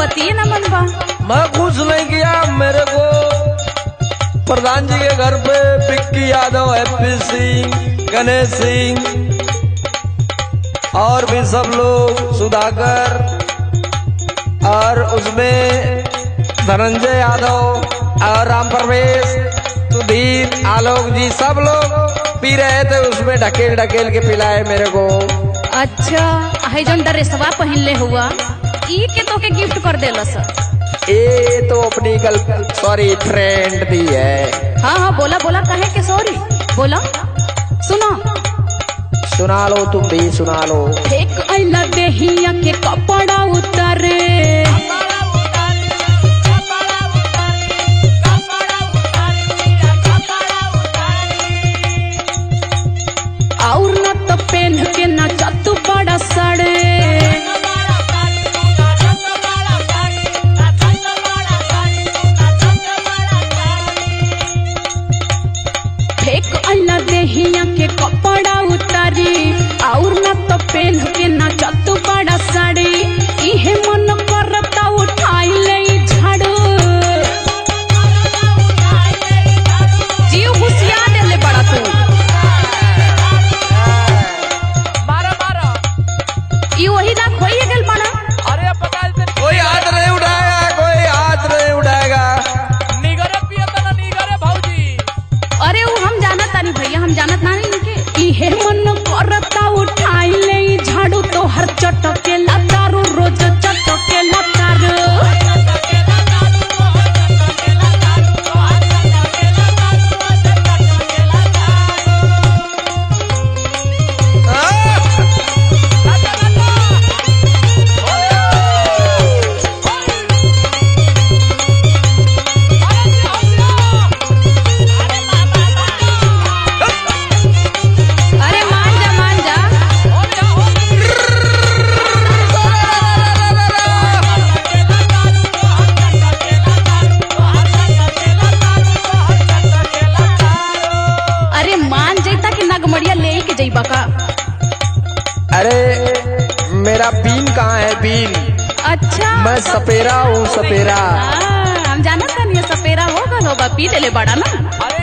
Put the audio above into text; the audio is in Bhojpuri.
बतिए ना मन बा। मैं कुछ नहीं किया, मेरे को प्रधान जी के घर पे पिक्की यादव, हैप्पी सिंह, गणेश सिंह और भी सब लोग, सुधाकर और उसमें धनंजय यादव और राम प्रवेश, सुधीर, आलोक जी सब लोग पी रहे थे। उसमें ढकेल ढकेल के पिलाए मेरे को। अच्छा है जौन ड्रेसवा पहनले हुआ ई के तो के गिफ्ट कर देला सर। ये तो अपनी सॉरी फ्रेंड दी है। हाँ हाँ बोला बोला, कहे के सॉरी बोला। सुनो सुना लो, तुम भी सुना लो। एक आइला देहिया के कपड़ा उतारे, और न तो पहन के नाचत बड़ा सड़े। फेंक आइला देहिया के कपड़ा उतारी, और न तो पहन के नाचत बड़ा सड़े। इहे मन करता उठाई ले झाड़ू, जीव घुसिया देले बड़ा तू। ई वही ना खोइए गेल बना। अरे पता कोई हाथ नहीं उठाएगा, कोई हाथ नहीं उठाएगा। निगरे पियता ना निगरे भौजी। अरे वो हम जानत तानी भैया, हम जानत ना इनके। इहे मन करता उठाई ले झाड़ू, तो हर चटके लतारू, रोज चटके लतारू। अरे मान जा मान जा। अरे मान जैता कि नगमड़िया ले के जइबा का। अरे मेरा बीन कहाँ है, बीन? अच्छा मैं सपेरा हूँ, सपेरा। हम जानत तानी सपेरा होगा, पी ले बड़ा ना। अरे